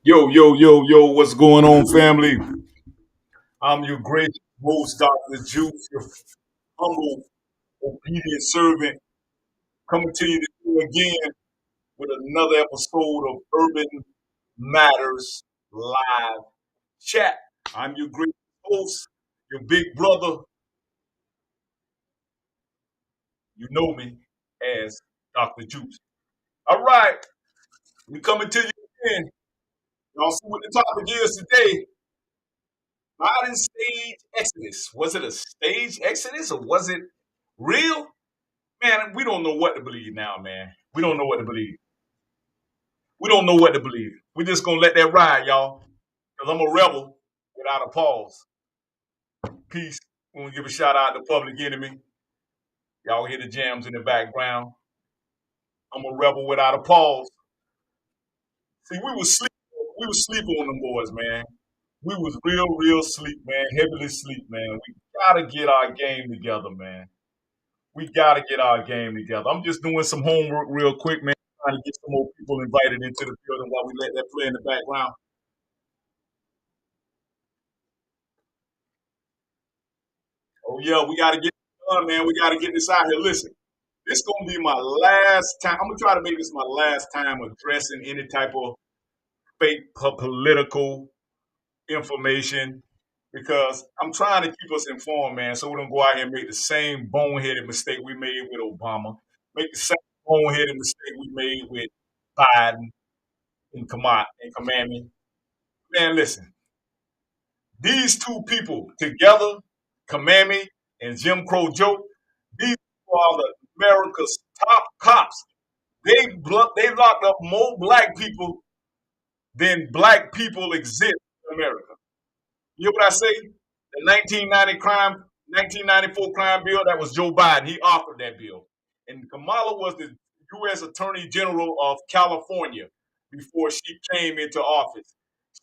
Yo, yo, yo, yo, what's going on, family? I'm your great host, Dr. Juwce, your humble, obedient servant, coming to you today again with another episode of Urban Matters Live Chat. I'm your great host, your big brother. You know me as Dr. Juwce. All right, we coming to you again. Y'all see what the topic is today. Biden stage exodus. Was it a stage exodus or was it real? Man, we don't know what to believe now, man. We don't know what to believe. We don't know what to believe. We're just gonna let that ride, y'all. Because I'm a rebel without a pause. Peace. We want to give a shout out to Public Enemy. Y'all hear the jams in the background. I'm a rebel without a pause. See, we was sleeping on them boys, man. We was real sleep, man. Heavily sleep, man. We gotta get our game together, man. We gotta get our game together. I'm just doing some homework real quick, man. Trying to get some more people invited into the building while we let that play in the background. Oh yeah, we got to get it done, man. We got to get this out here. Listen, this gonna be my last time. I'm gonna try to make this my last time addressing any type of fake political information because I'm trying to keep us informed, man. So we don't go out here and make the same boneheaded mistake we made with Obama, make the same boneheaded mistake we made with Biden and Commandment. Man, listen, these two people together, Kamami and Jim Crow Joe, these people are America's top cops. They locked up more black people than black people exist in America. You know what I say? The 1994 crime bill, that was Joe Biden. He authored that bill. And Kamala was the U.S. Attorney General of California before she came into office.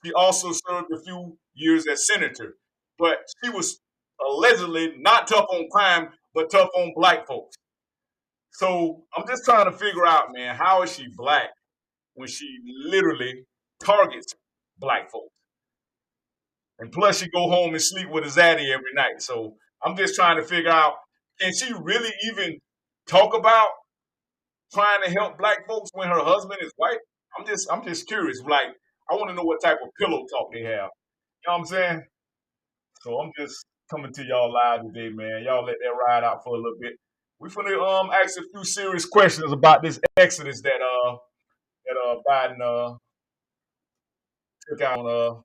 She also served a few years as senator, but she was allegedly not tough on crime, but tough on black folks. So I'm just trying to figure out, man, how is she black when she literally targets black folks? And plus, she go home and sleep with a zaddy every night. So I'm just trying to figure out, can she really even talk about trying to help black folks when her husband is white? I'm just curious. Like, I want to know what type of pillow talk they have. You know what I'm saying? So I'm just coming to y'all live today, man. Y'all let that ride out for a little bit. We finna ask a few serious questions about this exodus that Biden took out on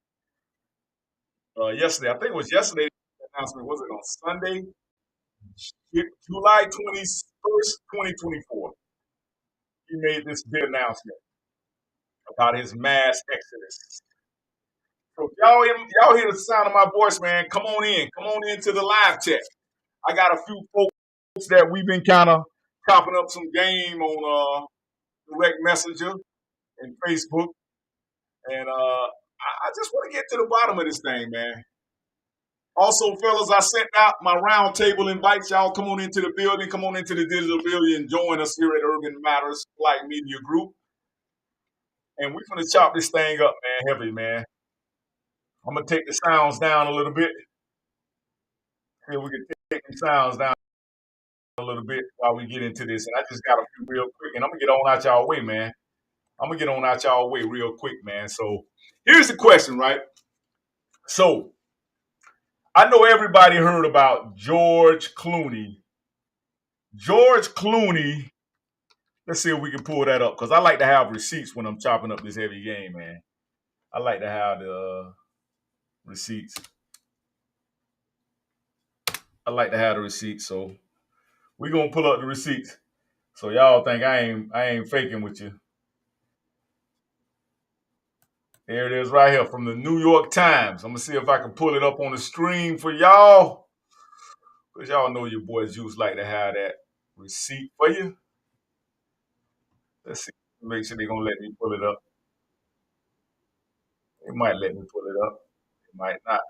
yesterday. I think it was yesterday announcement. Was it on Sunday? July 21st, 2024. He made this big announcement about his mass exodus. So if y'all hear the sound of my voice, man, come on in. Come on into the live chat. I got a few folks that we've been kind of chopping up some game on direct messenger and Facebook. And I just want to get to the bottom of this thing, man. Also, fellas, I sent out my roundtable invites. Y'all come on into the building, come on into the digital building and join us here at Urban Matters Flight Media Group. And we're going to chop this thing up, man, heavy, man. I'm going to take the sounds down a little bit. See if we can take the sounds down a little bit while we get into this. And I just got a few real quick, and I'm going to get on out y'all way, man. I'm going to get on out y'all way real quick, man. So here's the question, right? So I know everybody heard about George Clooney. George Clooney, let's see if we can pull that up because I like to have receipts when I'm chopping up this heavy game, man. I like to have the receipts. I like to have the receipts, so we're gonna pull up the receipts. So y'all think I ain't faking with you. There it is right here from the New York Times. I'm gonna see if I can pull it up on the screen for y'all. Because y'all know your boy Juice like to have that receipt for you. Let's see. Make sure they're gonna let me pull it up. They might let me pull it up. They might not.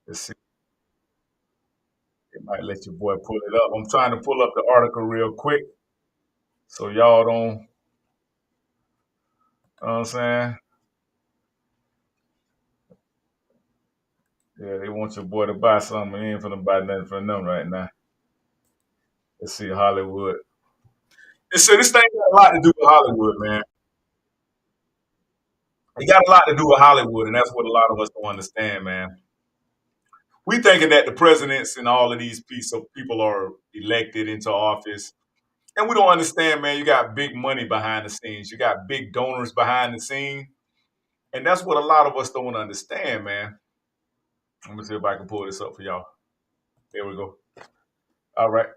Let's see. They might let your boy pull it up. I'm trying to pull up the article real quick. So y'all don't You know what I'm saying? Yeah, they want your boy to buy something. They ain't finna buy nothing from them right now. Let's see Hollywood. And so this thing got a lot to do with Hollywood, man. It got a lot to do with Hollywood, and that's what a lot of us don't understand, man. We thinking that the presidents and all of these piece of people are elected into office, and we don't understand, man. You got big money behind the scenes. You got big donors behind the scene, and that's what a lot of us don't understand, man. Let me see if I can pull this up for y'all. There we go. All right.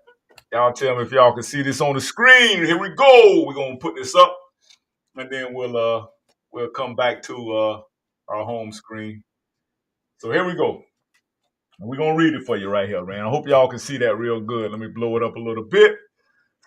Y'all tell me if y'all can see this on the screen. Here we go. We're gonna put this up, and then we'll come back to our home screen. So here we go. And we're gonna read it for you right here, man. I hope y'all can see that real good. Let me blow it up a little bit.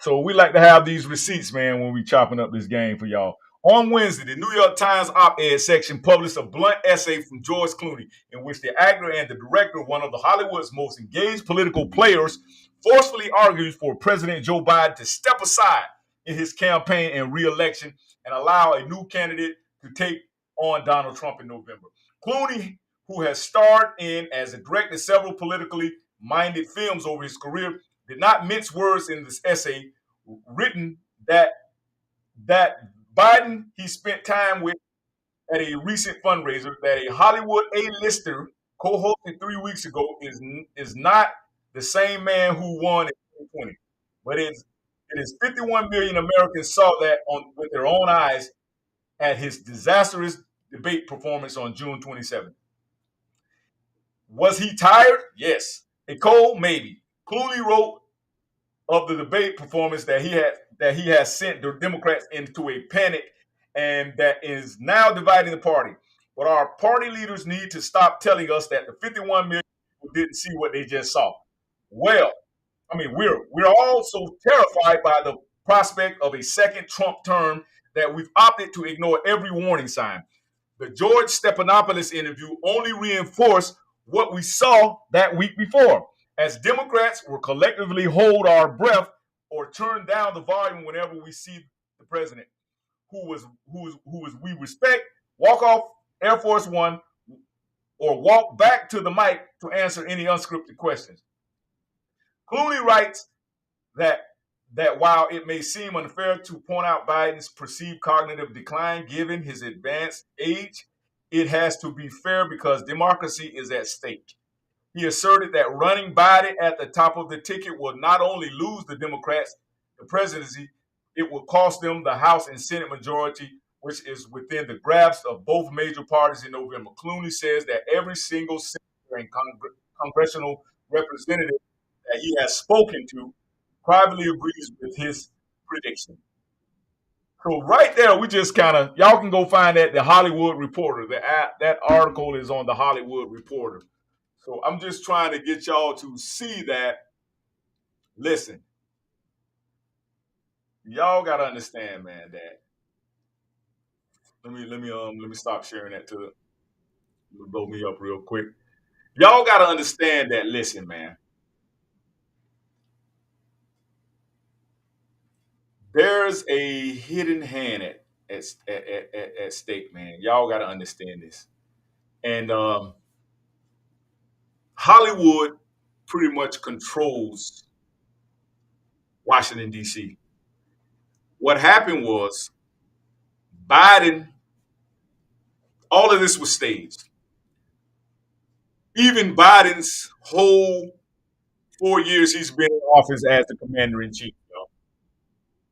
So we like to have these receipts, man, when we chopping up this game for y'all. On Wednesday, the New York Times op-ed section published a blunt essay from George Clooney in which the actor and the director of one of the Hollywood's most engaged political players forcefully argues for President Joe Biden to step aside in his campaign and re-election and allow a new candidate to take on Donald Trump in November. Clooney, who has starred in as a director several politically minded films over his career, did not mince words in this essay, written that Biden he spent time with at a recent fundraiser that a Hollywood A-lister co-hosted 3 weeks ago is not the same man who won in 2020, but it is 51 million Americans saw that with their own eyes at his disastrous debate performance on June 27th. Was he tired? Yes. A cold? Maybe. Clooney wrote of the debate performance that he has sent the Democrats into a panic and that is now dividing the party. But our party leaders need to stop telling us that the 51 million people didn't see what they just saw. Well, I mean, we're all so terrified by the prospect of a second Trump term that we've opted to ignore every warning sign. The George Stephanopoulos interview only reinforced what we saw that week before. As Democrats will collectively hold our breath or turn down the volume whenever we see the president, who is we respect, walk off Air Force One or walk back to the mic to answer any unscripted questions. Clooney writes that while it may seem unfair to point out Biden's perceived cognitive decline given his advanced age, it has to be fair because democracy is at stake. He asserted that running Biden at the top of the ticket will not only lose the Democrats the presidency, it will cost them the House and Senate majority, which is within the grasp of both major parties in November. Clooney says that every single senator and congressional representative that he has spoken to privately agrees with his prediction. So right there, we just kind of y'all can go find that the Hollywood Reporter. That article is on the Hollywood Reporter. So I'm just trying to get y'all to see that. Listen, y'all gotta understand, man. That let me stop sharing that to blow me up real quick. Y'all gotta understand that. Listen, man. There's a hidden hand at stake, man. Y'all gotta understand this. And Hollywood pretty much controls Washington, D.C. What happened was Biden, all of this was staged. Even Biden's whole 4 years he's been in office as the commander in chief,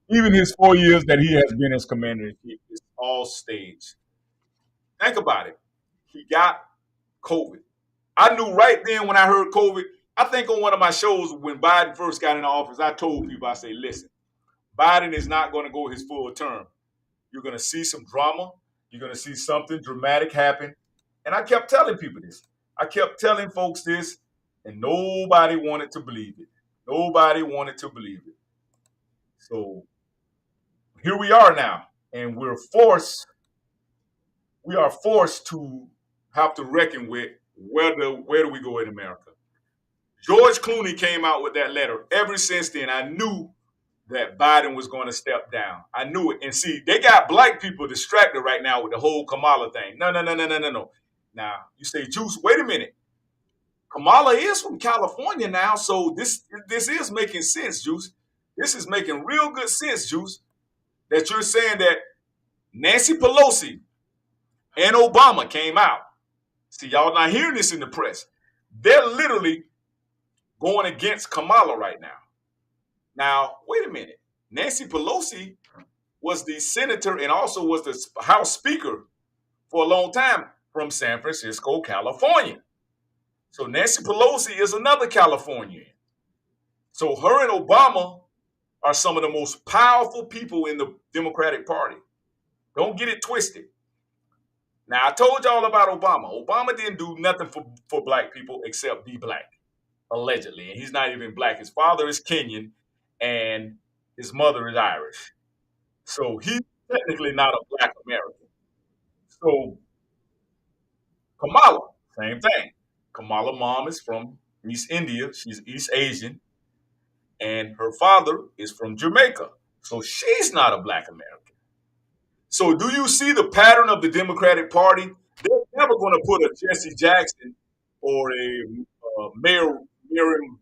even his 4 years that he has been as commander in chief, is all staged. Think about it. He got COVID. I knew right then when I heard COVID, I think on one of my shows when Biden first got into office, I told people, I say, listen, Biden is not going to go his full term. You're going to see some drama. You're going to see something dramatic happen. And I kept telling people this. I kept telling folks this, and nobody wanted to believe it. Nobody wanted to believe it. So here we are now, and we are forced to have to reckon with where do we go in America. George Clooney came out with that letter. Ever since then, I knew that Biden was going to step down. I knew it. And see, they got black people distracted right now with the whole Kamala thing. No, no, no, no, no, no, no. Now, you say, Juice, wait a minute. Kamala is from California now, so this is making sense, Juice. This is making real good sense, Juice, that you're saying that Nancy Pelosi and Obama came out. See, y'all not hearing this in the press. They're literally going against Kamala right now. Now, wait a minute. Nancy Pelosi was the senator and also was the House Speaker for a long time from San Francisco, California. So Nancy Pelosi is another Californian. So her and Obama are some of the most powerful people in the Democratic Party. Don't get it twisted. Now, I told y'all about Obama. Obama didn't do nothing for black people except be black, allegedly. And he's not even black. His father is Kenyan and his mother is Irish. So he's technically not a black American. So Kamala, same thing. Kamala mom is from East India. She's East Asian. And her father is from Jamaica. So she's not a black American. So do you see the pattern of the Democratic Party? They're never going to put a Jesse Jackson or a Mayor Miriam,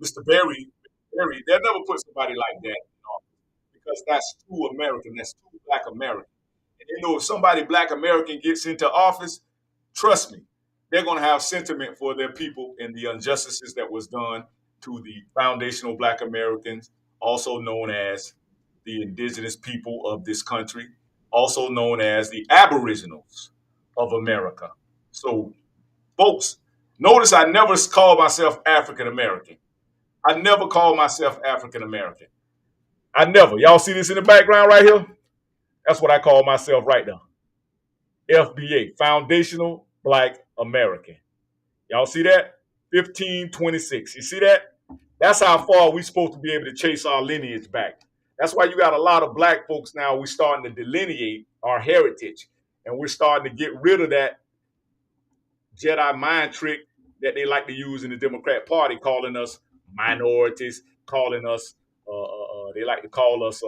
Mr. Barry. They'll never put somebody like that in office because that's too American. That's too black American. And you know, if somebody black American gets into office, trust me, they're going to have sentiment for their people and the injustices that was done to the foundational black Americans, also known as the indigenous people of this country, also known as the aboriginals of America. So, folks, notice I never call myself African American. I never call myself African American. I never. Y'all see this in the background right here? That's what I call myself right now. FBA, Foundational Black American. Y'all see that? 1526. You see that? That's how far we're supposed to be able to chase our lineage back. That's why you got a lot of black folks now. We're starting to delineate our heritage. And we're starting to get rid of that Jedi mind trick that they like to use in the Democrat Party, calling us minorities, calling us, they like to call us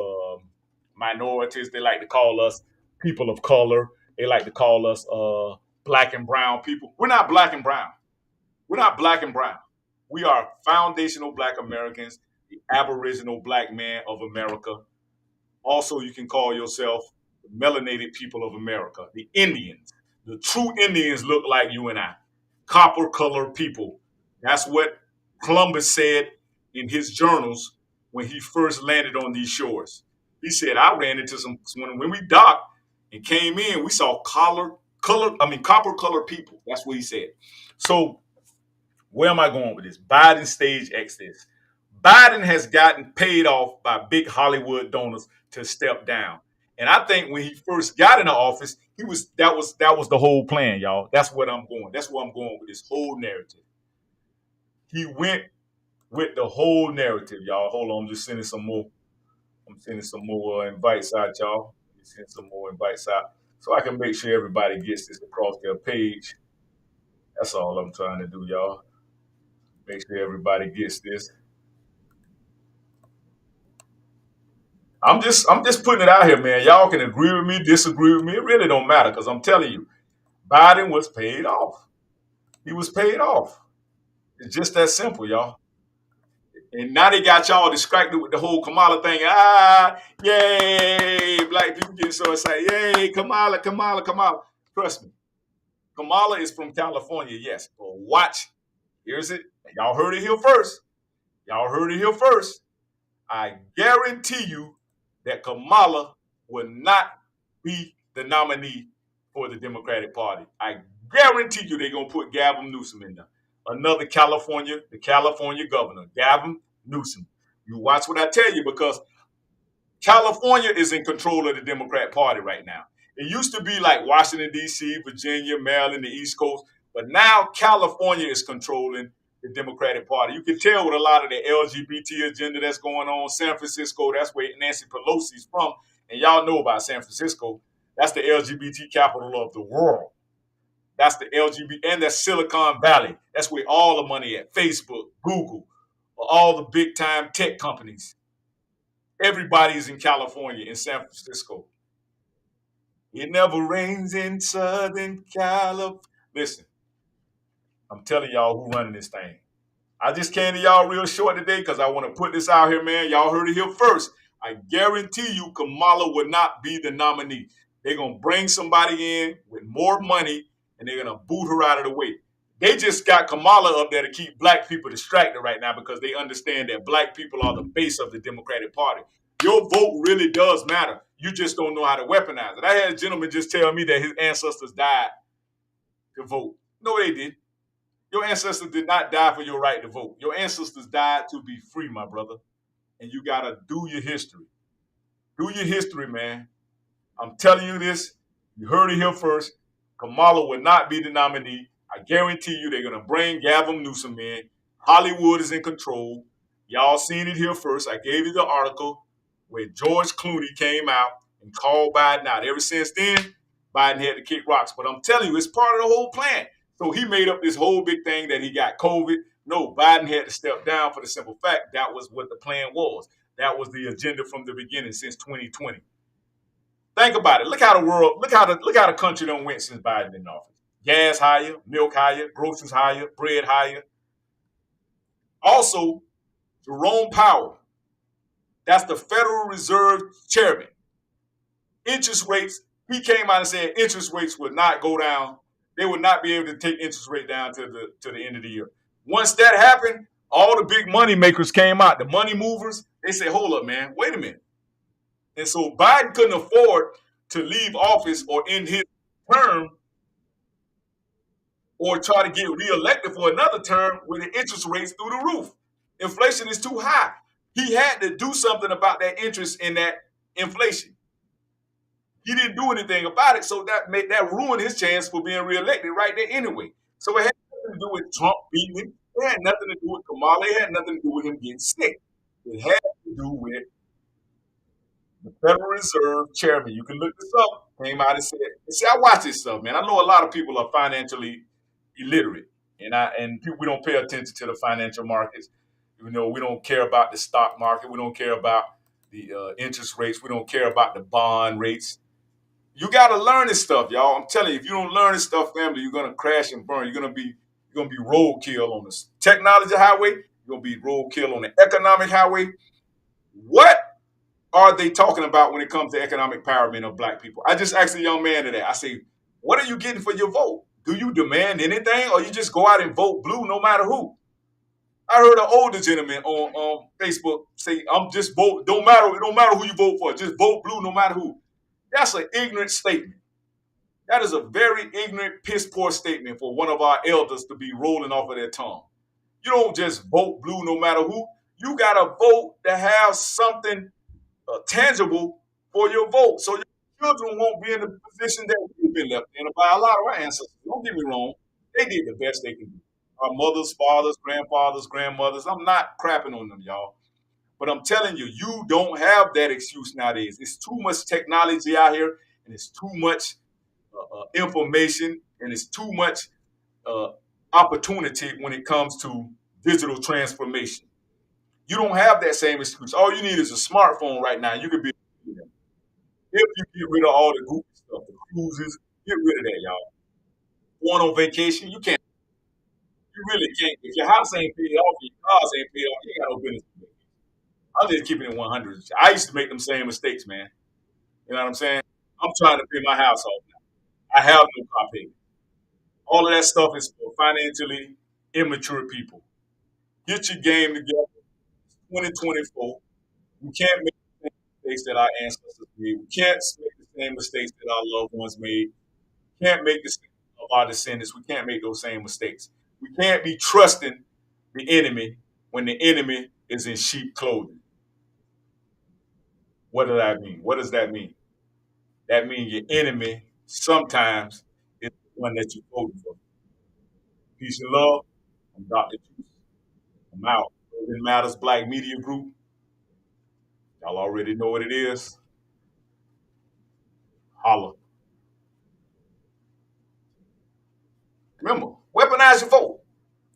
minorities. They like to call us people of color. They like to call us black and brown people. We're not black and brown. We're not black and brown. We are foundational black Americans, the aboriginal black man of America. Also, you can call yourself the melanated people of America, the Indians. The true Indians look like you and I, copper colored people. That's what Columbus said in his journals when he first landed on these shores. He said, I ran into when we docked and came in, we saw copper colored people. That's what he said. So where am I going with this? Biden stage exits. Biden has gotten paid off by big Hollywood donors to step down. And I think when he first got into office, that was the whole plan, y'all. That's what I'm going. That's where I'm going with this whole narrative. He went with the whole narrative, y'all. Hold on, I'm just sending some more. I'm sending some more invites out, y'all. Send some more invites out so I can make sure everybody gets this across their page. That's all I'm trying to do, y'all. Make sure everybody gets this. I'm just putting it out here, man. Y'all can agree with me, disagree with me. It really don't matter because I'm telling you, Biden was paid off. He was paid off. It's just that simple, y'all. And now they got y'all distracted with the whole Kamala thing. Yay! Black people getting so excited. Yay, Kamala, Kamala, Kamala. Trust me. Kamala is from California, yes. But watch. Here's it. Y'all heard it here first. Y'all heard it here first. I guarantee you that Kamala will not be the nominee for the Democratic Party. I guarantee you they're going to put Gavin Newsom in there. The California governor, Gavin Newsom. You watch what I tell you because California is in control of the Democrat Party right now. It used to be like Washington, D.C., Virginia, Maryland, the East Coast, but now California is controlling the Democratic Party. You can tell with a lot of the LGBT agenda that's going on. San Francisco, that's where Nancy Pelosi's from. And y'all know about San Francisco. That's the LGBT capital of the world. That's the LGBT, and that's Silicon Valley. That's where all the money at. Facebook, Google, of all the big time tech companies. Everybody's in California, in San Francisco. It never rains in Southern California. Listen, I'm telling y'all who running this thing. I just came to y'all real short today because I want to put this out here, man. Y'all heard it here first. I guarantee you Kamala will not be the nominee. They're going to bring somebody in with more money and they're going to boot her out of the way. They just got Kamala up there to keep black people distracted right now because they understand that black people are the base of the Democratic Party. Your vote really does matter. You just don't know how to weaponize it. I had a gentleman just tell me that his ancestors died to vote. No, they did. Your ancestors did not die for your right to vote. Your ancestors died to be free, my brother. And you got to do your history. Do your history, man. I'm telling you this. You heard it here first. Kamala will not be the nominee. I guarantee you they're going to bring Gavin Newsom in. Hollywood is in control. Y'all seen it here first. I gave you the article where George Clooney came out and called Biden out. Ever since then, Biden had to kick rocks. But I'm telling you, it's part of the whole plan. So he made up this whole big thing that he got COVID. No, Biden had to step down for the simple fact that was what the plan was. That was the agenda from the beginning since 2020. Think about it. Look how the country done went since Biden in office. Gas higher, milk higher, groceries higher, bread higher. Also, Jerome Powell, that's the Federal Reserve chairman. Interest rates, he came out and said interest rates would not go down. They would not be able to take interest rate down to the end of the year. Once that happened, all the big money makers came out. The money movers, they said, hold up, man, wait a minute. And so Biden couldn't afford to leave office or end his term or try to get reelected for another term with the interest rates through the roof. Inflation is too high. He had to do something about that interest in that inflation. He didn't do anything about it, so that ruined his chance for being reelected right there anyway. So it had nothing to do with Trump beating him. It had nothing to do with Kamala. It had nothing to do with him getting sick. It had to do with the Federal Reserve chairman. You can look this up. Came out and said, "See, I watch this stuff, man. I know a lot of people are financially illiterate, and we don't pay attention to the financial markets. You know, we don't care about the stock market. We don't care about the interest rates. We don't care about the bond rates. You got to learn this stuff, y'all. I'm telling you, if you don't learn this stuff, family, you're gonna crash and burn. You're gonna be roadkill on the technology highway. You're gonna be roadkill on the economic highway. What are they talking about when it comes to economic empowerment of black people? I just asked a young man today. I say, what are you getting for your vote? Do you demand anything, or you just go out and vote blue no matter who? I heard an older gentleman on Facebook say, "I'm just vote. It don't matter who you vote for. Just vote blue no matter who." That's an ignorant statement. That is a very ignorant, piss poor statement for one of our elders to be rolling off of their tongue. You don't just vote blue no matter who. You got to vote to have something tangible for your vote. So your children won't be in the position that we've been left in by a lot of our ancestors. Don't get me wrong. They did the best they can do. Our mothers, fathers, grandfathers, grandmothers. I'm not crapping on them, y'all. But I'm telling you, you don't have that excuse nowadays. It's too much technology out here, and it's too much information, and it's too much uh, opportunity when it comes to digital transformation. You don't have that same excuse. All you need is a smartphone right now. You could be, if you get rid of all the goofy stuff, the cruises, get rid of that, y'all. Going on vacation, you really can't. If your house ain't paid off, your cars ain't paid off, you ain't got no business. I'm just keeping it 100. I used to make them same mistakes, man. You know what I'm saying? I'm trying to pay my house off now. I have no car payment. All of that stuff is for financially immature people. Get your game together. 2024. We can't make the same mistakes that our ancestors made. We can't make the same mistakes that our loved ones made. We can't make the same of our descendants. We can't make those same mistakes. We can't be trusting the enemy when the enemy is in sheep clothing. What does that mean? What does that mean? That means your enemy sometimes is the one that you voted for. Peace and love. I'm Dr. Juwce. I'm out. Urban Matters Black Media Group. Y'all already know what it is. Holla. Remember, weaponize your vote.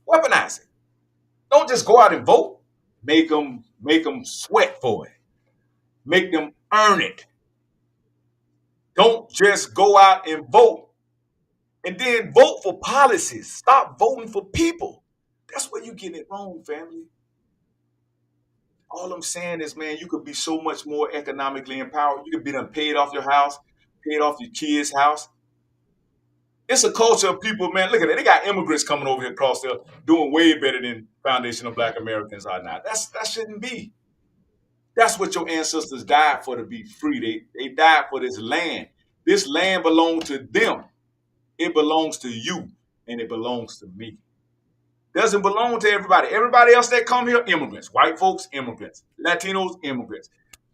Weaponize it. Don't just go out and vote. Make them sweat for it. Make them earn it. Don't just go out and vote and then vote for policies. Stop voting for people. That's where you get it wrong, family. All I'm saying is, man, you could be so much more economically empowered. You could be done paid off your house, paid off your kids' house. It's a culture of people, man. Look at it. They got immigrants coming over here across there doing way better than Foundation of Black Americans are now. That shouldn't be. That's what your ancestors died for, to be free. They died for this land. This land belongs to them. It belongs to you, and it belongs to me. Doesn't belong to everybody. Everybody else that come here, immigrants. White folks, immigrants. Latinos, immigrants.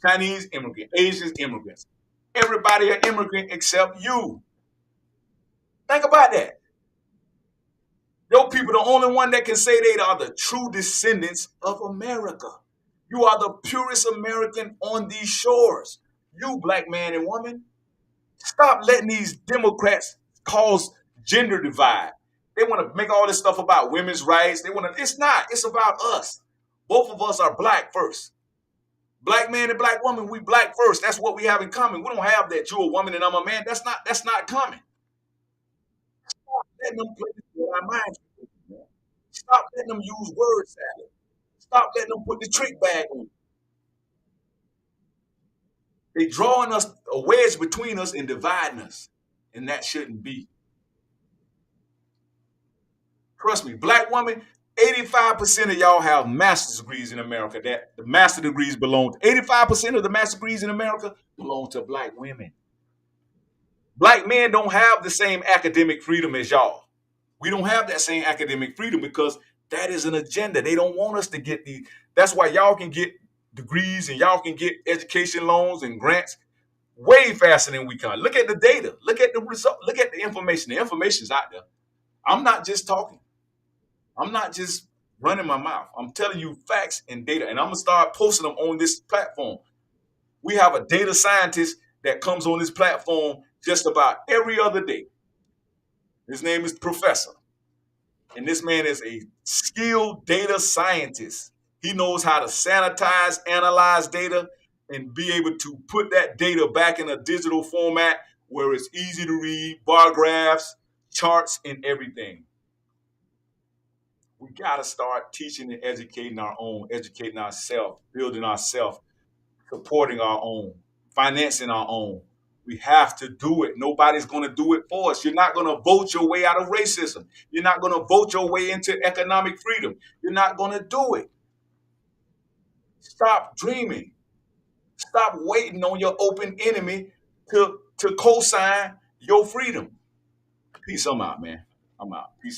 Chinese, immigrants. Asians, immigrants. Everybody an immigrant except you. Think about that. Your people, the only one that can say they are the true descendants of America. You are the purest American on these shores. You, black man and woman, stop letting these Democrats cause gender divide. They want to make all this stuff about women's rights. They want to. It's not. It's about us. Both of us are black first. Black man and black woman, we black first. That's what we have in common. We don't have that you're a woman and I'm a man. That's not common. Stop letting them play with our minds. Stop letting them use word salad. Stop letting them put the trick bag on. They drawing us a wedge between us and dividing us. And that shouldn't be. Trust me, black woman, 85% of y'all have master's degrees in America. That the master degrees belong to 85% of the master degrees in America belong to black women. Black men don't have the same academic freedom as y'all. We don't have that same academic freedom because that is an agenda. They don't want us to get the. That's why y'all can get degrees and y'all can get education loans and grants way faster than we can. Look at the data. Look at the result. Look at the information. The information's out there. I'm not just talking. I'm not just running my mouth. I'm telling you facts and data, and I'm gonna start posting them on this platform. We have a data scientist that comes on this platform just about every other day. His name is Professor, and this man is a skilled data scientist. He knows how to sanitize, analyze data, and be able to put that data back in a digital format where it's easy to read, bar graphs, charts, and everything. We got to start teaching and educating our own, educating ourselves, building ourselves, supporting our own, financing our own. We have to do it. Nobody's going to do it for us. You're not going to vote your way out of racism. You're not going to vote your way into economic freedom. You're not going to do it. Stop dreaming. Stop waiting on your open enemy to co-sign your freedom. Peace. I'm out, man. I'm out. Peace.